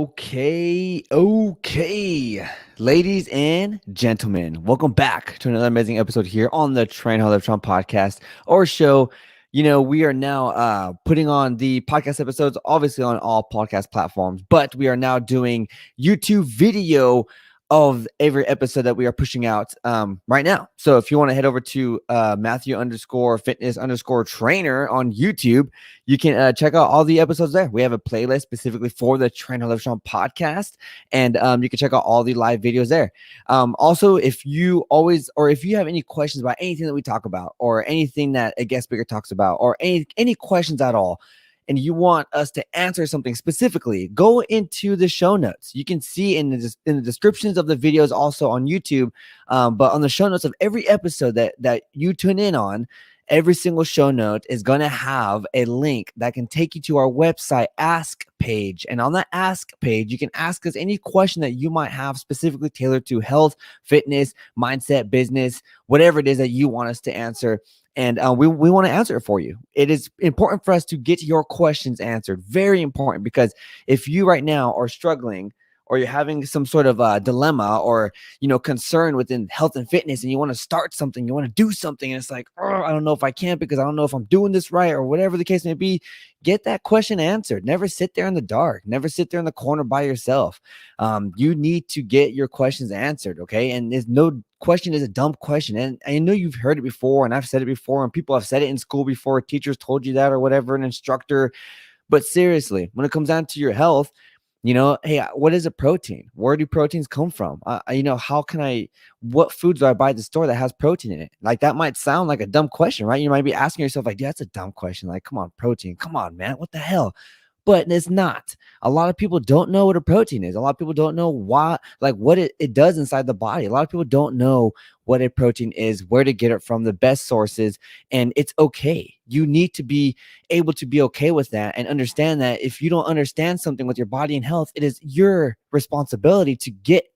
Okay. Ladies and gentlemen, welcome back to another amazing episode here on the Train How Live Trump podcast or show. We are now putting on the podcast episodes, obviously on all podcast platforms, but we are now doing YouTube video of every episode that we are pushing out right now. So if you want to head over to Matthew_fitness_trainer on YouTube, you can check out all the episodes there. We have a playlist specifically for the Train How Live Strong podcast, and you can check out all the live videos there. Also, if you have any questions about anything that we talk about, or anything that a guest speaker talks about, or any questions at all, and you want us to answer something specifically, go into the show notes. You can see in the descriptions of the videos also on YouTube, but on the show notes of every episode that you tune in on, every single show note is going to have a link that can take you to our website Ask page. And on that Ask page, you can ask us any question that you might have specifically tailored to health, fitness, mindset, business, whatever it is that you want us to answer. And we want to answer it for you. It is important for us to get your questions answered. Very important, because if you right now are struggling, or you're having some sort of dilemma or concern within health and fitness, and you want to start something, you want to do something, and it's like, oh, I don't know if I can, because I don't know if I'm doing this right, or whatever the case may be, get that question answered. Never sit there in the dark. Never sit there in the corner by yourself. You need to get your questions answered, okay? And there's no question is a dumb question. And I know you've heard it before, and I've said it before, and people have said it in school before. Teachers told you that, or whatever, an instructor. But seriously, when it comes down to your health, hey, what is a protein? Where do proteins come from? What foods do I buy at the store that has protein in it? Like, that might sound like a dumb question, right? You might be asking yourself, like, that's a dumb question. Like, come on, protein. Come on, man. What the hell? But it's not. A lot of people don't know what a protein is. A lot of people don't know what it does inside the body. A lot of people don't know what a protein is, where to get it from, the best sources, and it's okay. You need to be able to be okay with that and understand that if you don't understand something with your body and health, it is your responsibility to get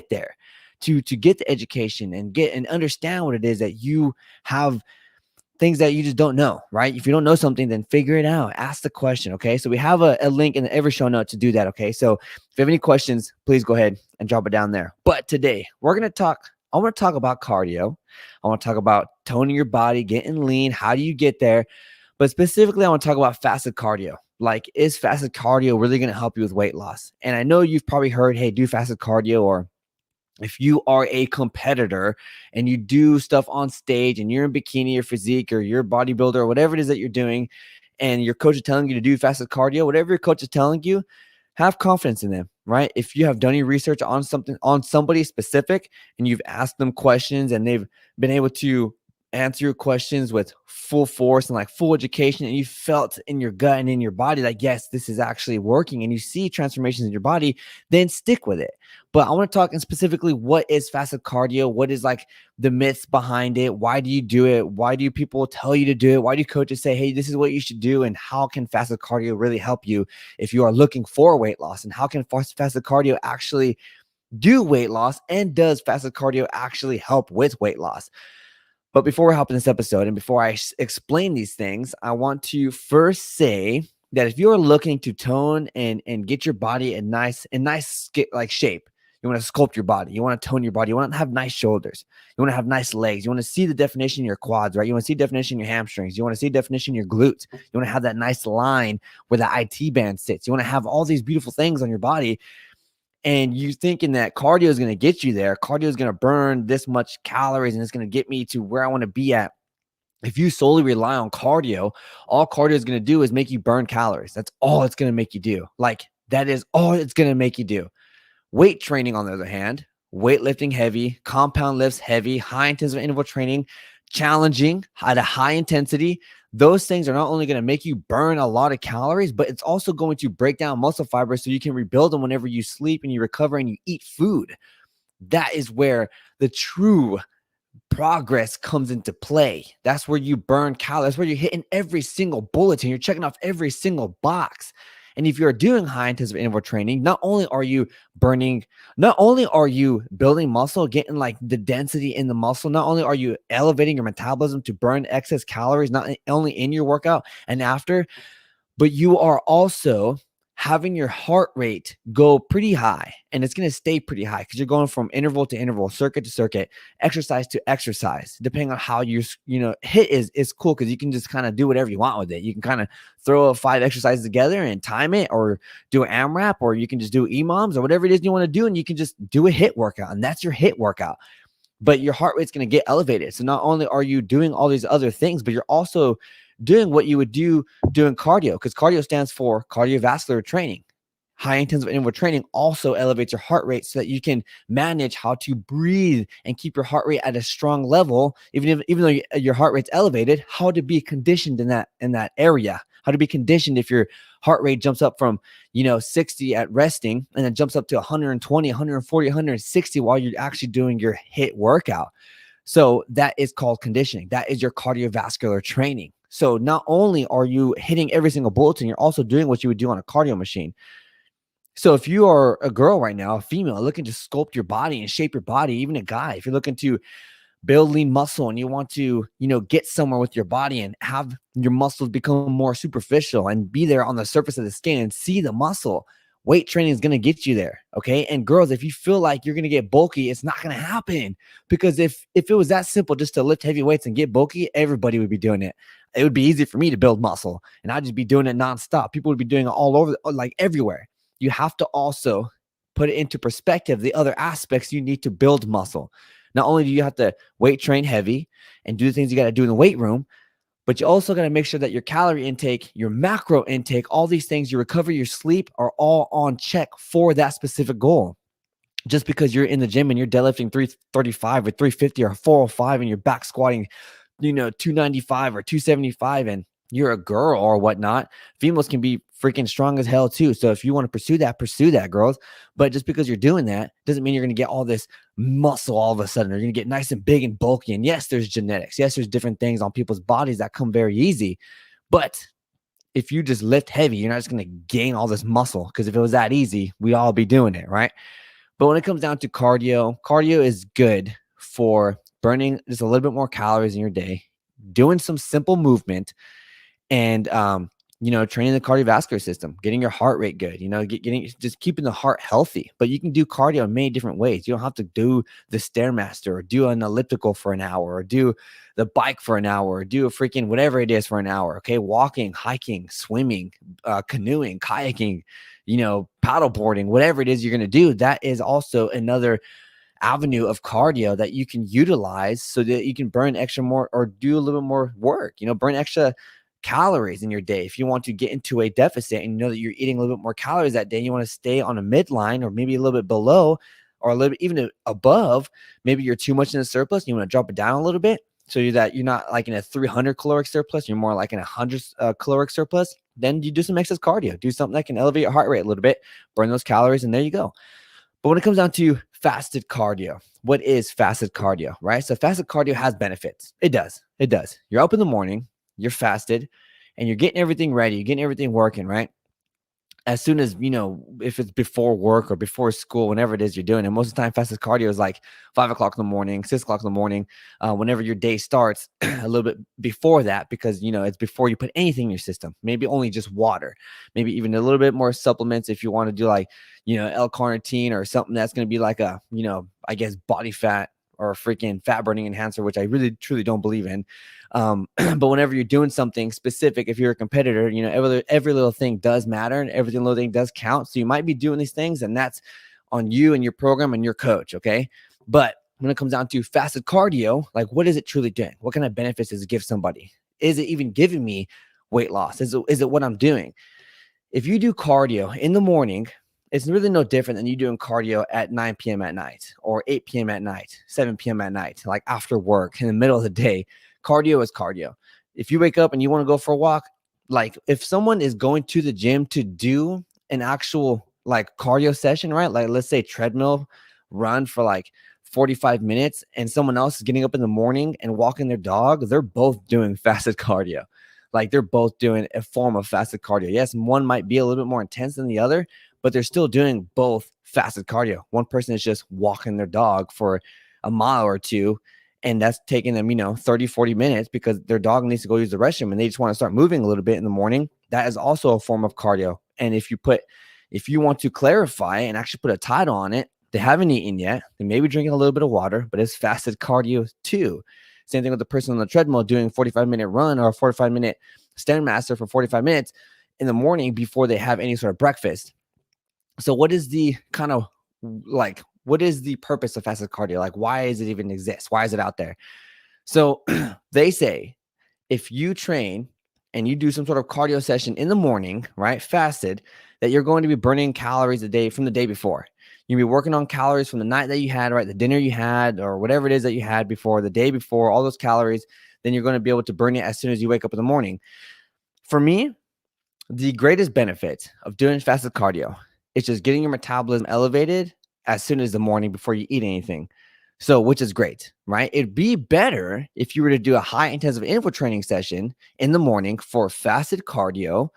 there, to get the education and understand what it is that you have, things that you just don't know, right? If you don't know something, then figure it out. Ask the question, okay? So we have a link in every show note to do that, okay? So if you have any questions, please go ahead and drop it down there. But today, I want to talk about cardio. I want to talk about toning your body, getting lean. How do you get there? But specifically, I want to talk about fasted cardio. Like, is fasted cardio really going to help you with weight loss? And I know you've probably heard, hey, do fasted cardio, or if you are a competitor and you do stuff on stage and you're in bikini or physique, or you're a bodybuilder, or whatever it is that you're doing, and your coach is telling you to do fasted cardio, whatever your coach is telling you, have confidence in them, right? If you have done your research on somebody specific, and you've asked them questions and they've been able to answer your questions with full force and like full education, and you felt in your gut and in your body like, yes, this is actually working, and you see transformations in your body, then stick with it. But I want to talk specifically, what is fasted cardio? What is like the myths behind it? Why do you do it? Why do people tell you to do it? Why do coaches say, hey, this is what you should do? And how can fasted cardio really help you if you are looking for weight loss? And how can fasted cardio actually do weight loss? And does fasted cardio actually help with weight loss? But before we hop in this episode, and before I explain these things, I want to first say that if you're looking to tone and get your body in nice like shape, you want to sculpt your body, you want to tone your body, you want to have nice shoulders, you want to have nice legs, you want to see the definition in your quads, right? You want to see definition in your hamstrings, you want to see definition in your glutes, you want to have that nice line where the IT band sits, you want to have all these beautiful things on your body. And you thinking that cardio is going to get you there, cardio is going to burn this much calories and it's going to get me to where I want to be at. If you solely rely on cardio, all cardio is going to do is make you burn calories. That's all it's going to make you do. Like, that is all it's going to make you do. Weight training, on the other hand, weightlifting heavy, compound lifts heavy, high intensity interval training, challenging at a high intensity, those things are not only going to make you burn a lot of calories, but it's also going to break down muscle fibers so you can rebuild them whenever you sleep and you recover and you eat food. That is where the true progress comes into play. That's where you burn calories. That's where you're hitting every single bulletin. You're checking off every single box. And if you're doing high intensive interval training, not only are you building muscle, getting like the density in the muscle, not only are you elevating your metabolism to burn excess calories, not only in your workout and after, but you are also having your heart rate go pretty high, and it's going to stay pretty high because you're going from interval to interval, circuit to circuit, exercise to exercise, depending on how hit is cool because you can just kind of do whatever you want with it. You can kind of throw 5 exercises together and time it, or do an AMRAP, or you can just do EMOMs or whatever it is you want to do, and you can just do a hit workout, and that's your hit workout. But your heart rate's going to get elevated. So not only are you doing all these other things, but you're also doing what you would do doing cardio, because cardio stands for cardiovascular training. High intensive interval training also elevates your heart rate so that you can manage how to breathe and keep your heart rate at a strong level, even though your heart rate's elevated, how to be conditioned in that area, how to be conditioned if your heart rate jumps up from 60 at resting and then jumps up to 120, 140, 160 while you're actually doing your hit workout. So that is called conditioning. That is your cardiovascular training. So not only are you hitting every single bulletin, you're also doing what you would do on a cardio machine. So if you are a girl right now, a female, looking to sculpt your body and shape your body, even a guy, if you're looking to build lean muscle and you want to, get somewhere with your body and have your muscles become more superficial and be there on the surface of the skin and see the muscle, weight training is going to get you there. Okay. And girls, if you feel like you're going to get bulky, it's not going to happen, because if it was that simple just to lift heavy weights and get bulky, everybody would be doing it. It would be easy for me to build muscle and I'd just be doing it nonstop. People would be doing it all over, like everywhere. You have to also put it into perspective, the other aspects you need to build muscle. Not only do you have to weight train heavy and do the things you got to do in the weight room, but you also got to make sure that your calorie intake, your macro intake, all these things, your recovery, your sleep are all on check for that specific goal. Just because you're in the gym and you're deadlifting 335 or 350 or 405 and you're back squatting, 295 or 275, and you're a girl or whatnot, females can be freaking strong as hell too. So if you want to pursue that, girls. But just because you're doing that doesn't mean you're going to get all this muscle all of a sudden. You're going to get nice and big and bulky. And yes, there's genetics. Yes, there's different things on people's bodies that come very easy. But if you just lift heavy, you're not just going to gain all this muscle, because if it was that easy, we all be doing it, right? But when it comes down to cardio is good for burning just a little bit more calories in your day, doing some simple movement, and training the cardiovascular system, getting your heart rate good, just keeping the heart healthy. But you can do cardio in many different ways. You don't have to do the Stairmaster or do an elliptical for an hour or do the bike for an hour or do a freaking whatever it is for an hour. Okay. Walking, hiking, swimming, canoeing, kayaking, paddleboarding, whatever it is you're going to do. That is also another avenue of cardio that you can utilize so that you can burn extra more or do a little bit more work, burn extra calories in your day. If you want to get into a deficit and you know that you're eating a little bit more calories that day, you want to stay on a midline or maybe a little bit below or a little bit even above, maybe you're too much in the surplus and you want to drop it down a little bit so that you're not like in a 300 caloric surplus, you're more like in a 100 caloric surplus, then you do some excess cardio, do something that can elevate your heart rate a little bit, burn those calories, and there you go. But when it comes down to fasted cardio, what is fasted cardio, right? So fasted cardio has benefits. It does. You're up in the morning, you're fasted, and you're getting everything ready. You're getting everything working, right? As soon as, if it's before work or before school, whenever it is you're doing it, most of the time fasted cardio is like 5 o'clock in the morning, 6 o'clock in the morning, whenever your day starts, a little bit before that, because, it's before you put anything in your system, maybe only just water, maybe even a little bit more supplements if you want to do like, L-carnitine or something that's going to be like a, I guess body fat or a freaking fat burning enhancer, which I really truly don't believe in. But whenever you're doing something specific, if you're a competitor, every little thing does matter and every little thing does count. So you might be doing these things, and that's on you and your program and your coach. Okay. But when it comes down to fasted cardio, like what is it truly doing? What kind of benefits does it give somebody? Is it even giving me weight loss? Is it what I'm doing? If you do cardio in the morning, it's really no different than you doing cardio at 9 p.m. at night or 8 p.m. at night, 7 p.m. at night, like after work in the middle of the day. Cardio is cardio. If you wake up and you want to go for a walk, like if someone is going to the gym to do an actual like cardio session, right? Like let's say treadmill run for like 45 minutes and someone else is getting up in the morning and walking their dog, they're both doing fasted cardio. Like they're both doing a form of fasted cardio. Yes, one might be a little bit more intense than the other, but they're still doing both fasted cardio. One person is just walking their dog for a mile or two, and that's taking them, 30, 40 minutes because their dog needs to go use the restroom and they just want to start moving a little bit in the morning. that is also a form of cardio. And if you want to clarify and actually put a title on it, they haven't eaten yet. They may be drinking a little bit of water, but it's fasted cardio too. Same thing with the person on the treadmill doing a 45-minute run or a 45-minute Stairmaster for 45 minutes in the morning before they have any sort of breakfast. So what is the kind of like, what is the purpose of fasted cardio? Like, why does it even exist? Why is it out there? So they say if you train and you do some sort of cardio session in the morning, right, fasted, that you're going to be burning calories from the day before. You'll be working on calories from the night that you had, right, the dinner you had, or whatever it is that you had before, the day before, all those calories. Then you're going to be able to burn it as soon as you wake up in the morning. For me, the greatest benefit of doing fasted cardio is just getting your metabolism elevated as soon as the morning before you eat anything. So, which is great, right? It'd be better if you were to do a high intensive interval training session in the morning for fasted cardio,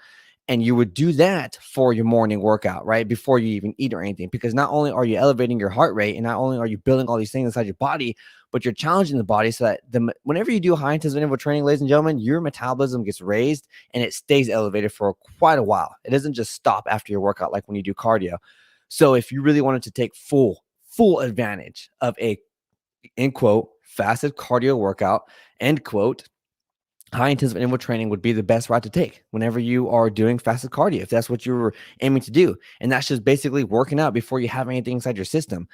and you would do that for your morning workout, right? Before you even eat or anything, because not only are you elevating your heart rate and not only are you building all these things inside your body, but you're challenging the body so that whenever you do high intensive interval training, ladies and gentlemen, your metabolism gets raised and it stays elevated for quite a while. It doesn't just stop after your workout like when you do cardio. So if you really wanted to take full advantage of a, end quote, fasted cardio workout, end quote, high intensive interval training would be the best route to take whenever you are doing fasted cardio, if that's what you were aiming to do. And that's just basically working out before you have anything inside your system.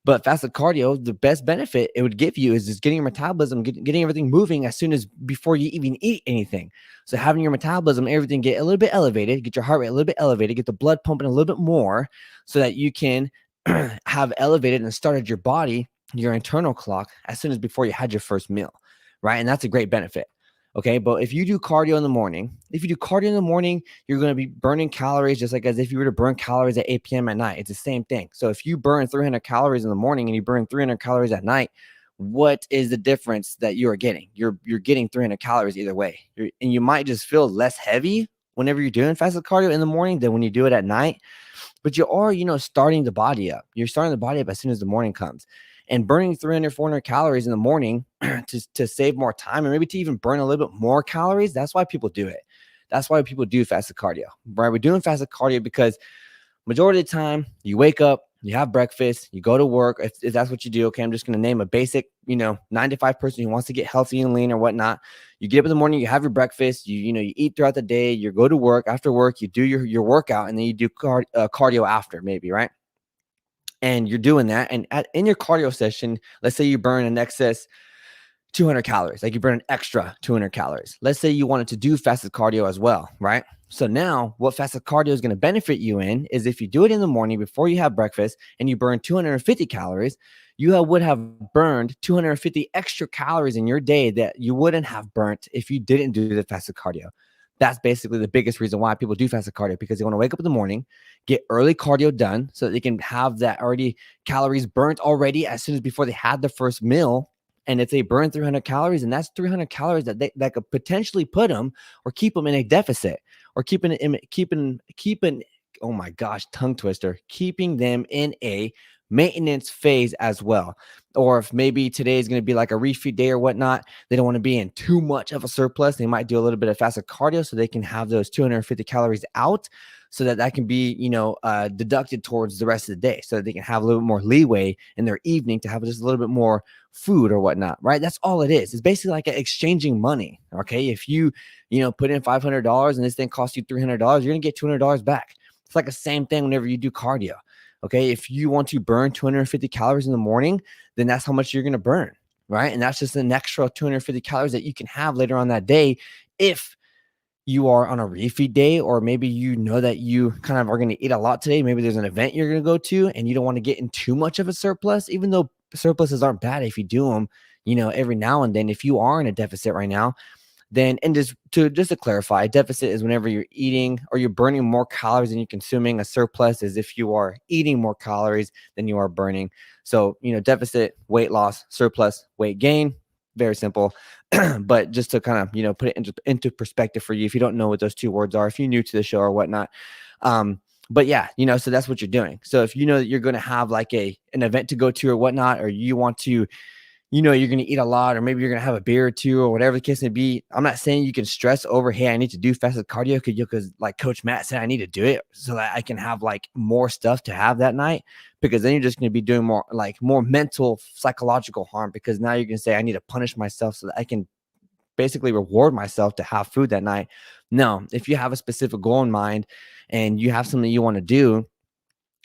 But fasted cardio, the best benefit it would give you is just getting your metabolism, getting everything moving as soon as before you even eat anything. So having your metabolism, everything get a little bit elevated, get your heart rate a little bit elevated, get the blood pumping a little bit more so that you can have elevated and started your body, your internal clock, as soon as before you had your first meal, right? And that's a great benefit. Okay, but if you do cardio in the morning, you're going to be burning calories just like as if you were to burn calories at 8 p.m. at night. It's the same thing. So if you burn 300 calories in the morning and you burn 300 calories at night, what is the difference that you are getting? You're getting 300 calories either way. And you might just feel less heavy whenever you're doing fasted cardio in the morning than when you do it at night. But you are, starting the body up. You're starting the body up as soon as the morning comes. And burning 300, 400 calories in the morning to save more time and maybe to even burn a little bit more calories, that's why people do it. That's why people do fasted cardio, right? We're doing fasted cardio because majority of the time you wake up, you have breakfast, you go to work. If that's what you do, okay, I'm just going to name a basic, 9 to 5 person who wants to get healthy and lean or whatnot. You get up in the morning, you have your breakfast, you eat throughout the day, you go to work. After work, you do your workout, and then you do cardio after, maybe, right? And you're doing that. And in your cardio session, let's say you burn an excess 200 calories, like you burn an extra 200 calories. Let's say you wanted to do fasted cardio as well, right? So now what fasted cardio is going to benefit you in is if you do it in the morning before you have breakfast and you burn 250 calories, you would have burned 250 extra calories in your day that you wouldn't have burnt if you didn't do the fasted cardio. That's basically the biggest reason why people do fasted cardio, because they want to wake up in the morning, get early cardio done so that they can have that already calories burnt already as soon as before they had the first meal. And if they burn 300 calories, and that's 300 calories that could potentially put them or keep them in a deficit or keeping, oh my gosh, tongue twister, keeping them in a maintenance phase as well. Or if maybe today is going to be like a refeed day or whatnot, they don't want to be in too much of a surplus. They might do a little bit of fasted cardio so they can have those 250 calories out so that can be, deducted towards the rest of the day so that they can have a little bit more leeway in their evening to have just a little bit more food or whatnot, right? That's all it is. It's basically like exchanging money, okay? If you, put in $500 and this thing costs you $300, you're going to get $200 back. It's like the same thing whenever you do cardio. Okay, if you want to burn 250 calories in the morning, then that's how much you're going to burn, right? And that's just an extra 250 calories that you can have later on that day if you are on a refeed day, or maybe you know that you kind of are going to eat a lot today. Maybe there's an event you're going to go to and you don't want to get in too much of a surplus, even though surpluses aren't bad if you do them, every now and then. If you are in a deficit right now, then, and just to clarify, a deficit is whenever you're eating or you're burning more calories than you're consuming. A surplus is if you are eating more calories than you are burning. So, deficit, weight loss; surplus, weight gain. Very simple. But just to kind of, put it into perspective for you, if you don't know what those two words are, if you're new to the show or whatnot. But yeah, so that's what you're doing. So if you know that you're going to have like an event to go to or whatnot, or you want to, you're going to eat a lot, or maybe you're going to have a beer or two, or whatever the case may be. I'm not saying you can stress over, hey, I need to do fasted cardio because like Coach Matt said, I need to do it so that I can have like more stuff to have that night, because then you're just going to be doing more mental, psychological harm, because now you're going to say, I need to punish myself so that I can basically reward myself to have food that night. No, if you have a specific goal in mind and you have something you want to do,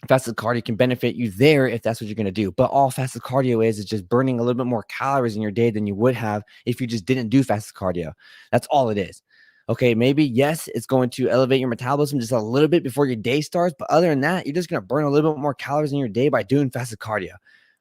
fasted cardio can benefit you there if that's what you're going to do. But all fasted cardio is just burning a little bit more calories in your day than you would have if you just didn't do fasted cardio. That's all it is. Okay, maybe yes, it's going to elevate your metabolism just a little bit before your day starts, but other than that, you're just going to burn a little bit more calories in your day by doing fasted cardio.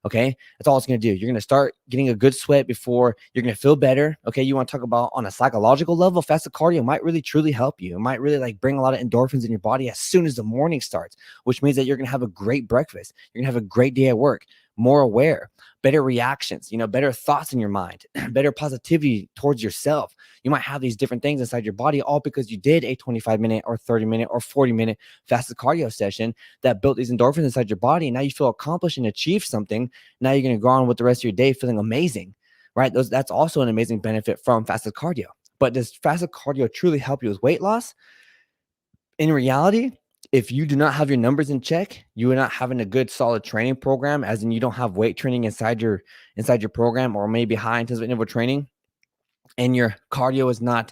Okay, that's all it's going to do. You're going to start getting a good sweat before you're going to feel better. Okay, you want to talk about on a psychological level, fasted cardio might really truly help you. It might really like bring a lot of endorphins in your body as soon as the morning starts, which means that you're going to have a great breakfast. You're going to have a great day at work, more aware, better reactions, better thoughts in your mind, better positivity towards yourself. You might have these different things inside your body, all because you did a 25-minute or 30-minute or 40-minute fasted cardio session that built these endorphins inside your body. And now you feel accomplished and achieved something. Now you're going to go on with the rest of your day feeling amazing, right? That's also an amazing benefit from fasted cardio. But does fasted cardio truly help you with weight loss? In reality, if you do not have your numbers in check, you are not having a good solid training program, as in you don't have weight training inside your program, or maybe high intensive interval training, and your cardio is not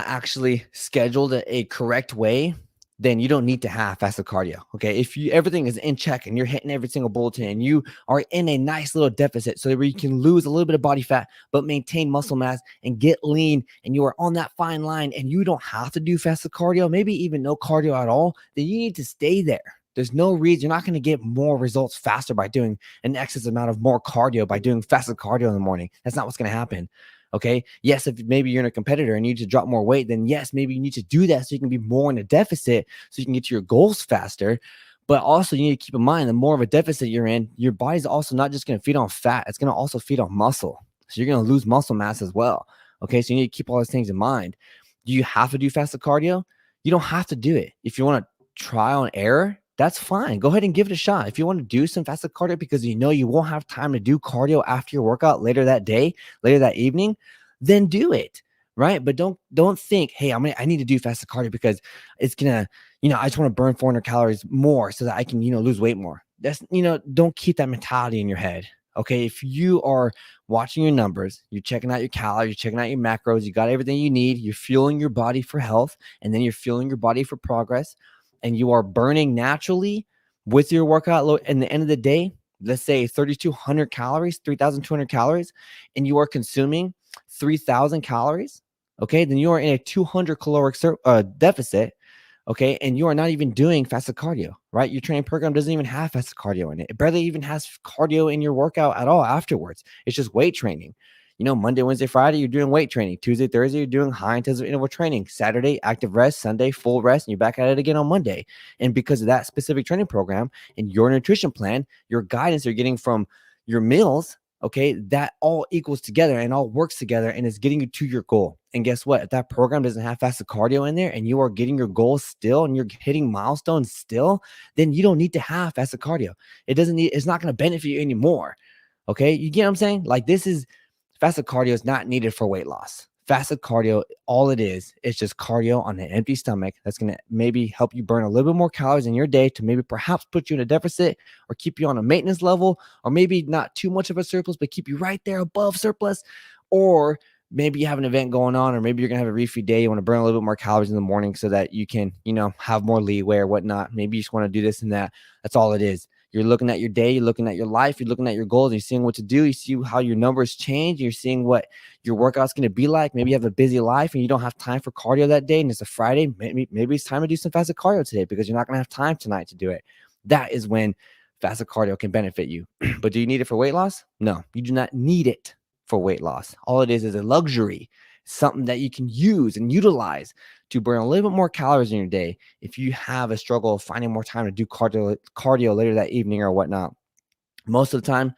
actually scheduled a correct way, then you don't need to have fasted cardio. Okay. If everything is in check and you're hitting every single bulletin and you are in a nice little deficit so that you can lose a little bit of body fat, but maintain muscle mass and get lean, and you are on that fine line and you don't have to do fasted cardio, maybe even no cardio at all, then you need to stay there. There's no reason. You're not going to get more results faster by doing an excess amount of more cardio by doing fasted cardio in the morning. That's not what's going to happen. Okay. Yes, if maybe you're in a competitor and you need to drop more weight, then yes, maybe you need to do that so you can be more in a deficit so you can get to your goals faster. But also, you need to keep in mind, the more of a deficit you're in, your body's also not just going to feed on fat, it's going to also feed on muscle. So you're going to lose muscle mass as well. Okay. So you need to keep all those things in mind. Do you have to do fasted cardio? You don't have to do it. If you want to try on error, that's fine. Go ahead and give it a shot. If you want to do some fasted cardio because you won't have time to do cardio after your workout later that day, later that evening, then do it, right? But don't think, hey, I need to do fasted cardio because it's gonna, I just want to burn 400 calories more so that I can, lose weight more. That's, don't keep that mentality in your head. Okay, if you are watching your numbers, you're checking out your calories, you're checking out your macros, you got everything you need, you're fueling your body for health, and then you're fueling your body for progress, and you are burning naturally with your workout load. And the end of the day, let's say 3,200 calories, 3,200 calories, and you are consuming 3,000 calories, okay, then you are in a 200 caloric deficit, okay, and you are not even doing fasted cardio, right? Your training program doesn't even have fasted cardio in it. It barely even has cardio in your workout at all afterwards. It's just weight training. Monday, Wednesday, Friday, you're doing weight training. Tuesday, Thursday, you're doing high intensive interval training. Saturday, active rest. Sunday, full rest, and you're back at it again on Monday. And because of that specific training program and your nutrition plan, your guidance you're getting from your meals, okay, that all equals together and all works together and is getting you to your goal. And guess what? If that program doesn't have fasted cardio in there and you are getting your goals still and you're hitting milestones still, then you don't need to have fasted cardio. It's not going to benefit you anymore. Okay. You get what I'm saying? Like, fasted cardio is not needed for weight loss. Fasted cardio, all it is just cardio on an empty stomach that's going to maybe help you burn a little bit more calories in your day to maybe perhaps put you in a deficit or keep you on a maintenance level, or maybe not too much of a surplus, but keep you right there above surplus. Or maybe you have an event going on, or maybe you're going to have a refeed day. You want to burn a little bit more calories in the morning so that you can, have more leeway or whatnot. Maybe you just want to do this and that. That's all it is. You're looking at your day, you're looking at your life, you're looking at your goals, you're seeing what to do. You see how your numbers change. You're seeing what your workout's going to be like. Maybe you have a busy life and you don't have time for cardio that day, and it's a Friday. Maybe it's time to do some fasted cardio today because you're not going to have time tonight to do it. That is when fasted cardio can benefit you. But do you need it for weight loss? No, you do not need it for weight loss. All it is a luxury, something that you can use and utilize to burn a little bit more calories in your day if you have a struggle of finding more time to do cardio later that evening or whatnot. Most of the time,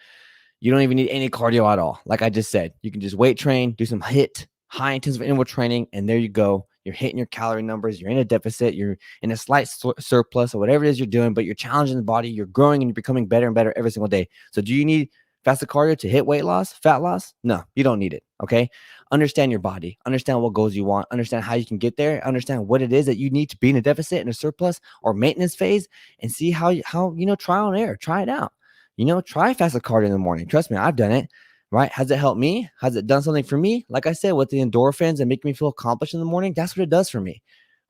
you don't even need any cardio at all. Like I just said, you can just weight train, do some high intensive interval training, and there you go. You're hitting your calorie numbers. You're in a deficit. You're in a slight surplus or whatever it is you're doing, but you're challenging the body. You're growing and you're becoming better and better every single day. So do you need Fasted cardio to hit weight loss, fat loss? No, you don't need it. Okay. Understand your body, understand what goals you want, understand how you can get there, understand what it is that you need to be in a deficit, in a surplus, or maintenance phase, and see how trial and error, try it out. Try fasted cardio in the morning. Trust me, I've done it. Right? Has it helped me? Has it done something for me? Like I said, with the endorphins and make me feel accomplished in the morning, that's what it does for me.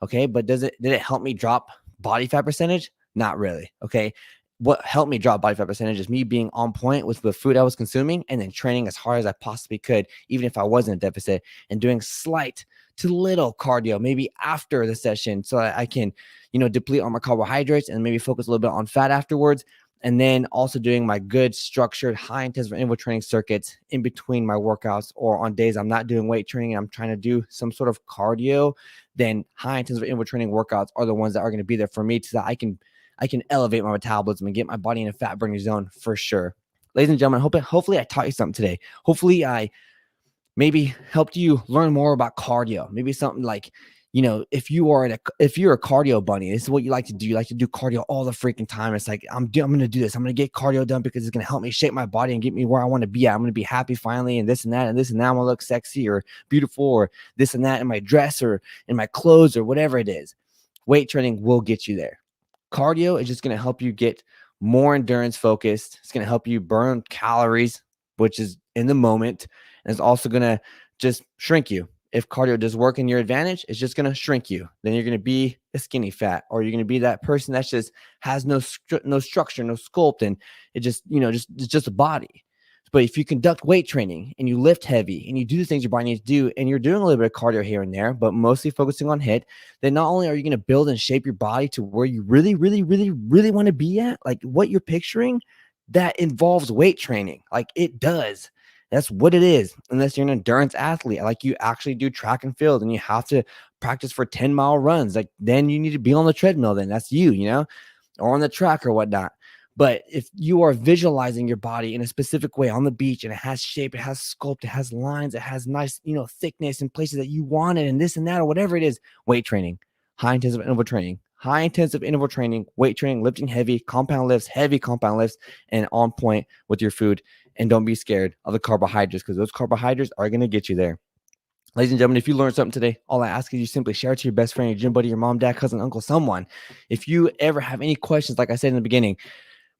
Okay. But did it help me drop body fat percentage? Not really. Okay. What helped me drop body fat percentage is me being on point with the food I was consuming and then training as hard as I possibly could, even if I was in a deficit, and doing slight to little cardio, maybe after the session, so that I can, deplete all my carbohydrates and maybe focus a little bit on fat afterwards. And then also doing my good structured high intensity interval training circuits in between my workouts, or on days I'm not doing weight training and I'm trying to do some sort of cardio, then high intensity interval training workouts are the ones that are going to be there for me, so that I can elevate my metabolism and get my body in a fat burning zone for sure. Ladies and gentlemen, hopefully I taught you something today. Hopefully I maybe helped you learn more about cardio. Maybe something like, if you're a cardio bunny, this is what you like to do. You like to do cardio all the freaking time. It's like, I'm going to do this. I'm going to get cardio done because it's going to help me shape my body and get me where I want to be at. I'm going to be happy finally, and this and that, and this and that. I'm going to look sexy or beautiful or this and that in my dress or in my clothes or whatever it is. Weight training will get you there. Cardio is just going to help you get more endurance focused. It's going to help you burn calories, which is in the moment. And it's also going to just shrink you. If cardio does work in your advantage, it's just going to shrink you. Then you're going to be a skinny fat, or you're going to be that person that just has no structure, no sculpt, and it just, it's just a body. But if you conduct weight training and you lift heavy and you do the things your body needs to do, and you're doing a little bit of cardio here and there, but mostly focusing on HIIT, then not only are you going to build and shape your body to where you really, really, really, really want to be at, like what you're picturing, that involves weight training. Like it does. That's what it is. Unless you're an endurance athlete, like you actually do track and field and you have to practice for 10-mile runs, like then you need to be on the treadmill. Then that's you, or on the track or whatnot. But if you are visualizing your body in a specific way on the beach, and it has shape, it has sculpt, it has lines, it has nice, thickness in places that you want it, and this and that, or whatever it is, weight training, high intensive interval training, weight training, lifting heavy, compound lifts, heavy compound lifts, and on point with your food. And don't be scared of the carbohydrates, because those carbohydrates are going to get you there. Ladies and gentlemen, if you learned something today, all I ask is you simply share it to your best friend, your gym buddy, your mom, dad, cousin, uncle, someone. If you ever have any questions, like I said in the beginning,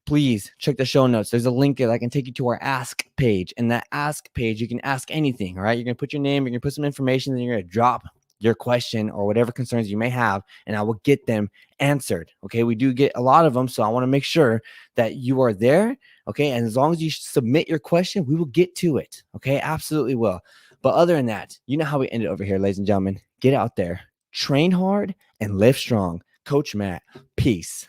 please check the show notes. There's a link there that can take you to our ask page. And that ask page, you can ask anything. All right. You're going to put your name, you're going to put some information, then you're going to drop your question or whatever concerns you may have, and I will get them answered. Okay. We do get a lot of them, so I want to make sure that you are there. Okay. And as long as you submit your question, we will get to it. Okay. Absolutely will. But other than that, you know how we end it over here, ladies and gentlemen. Get out there, train hard, and live strong. Coach Matt, peace.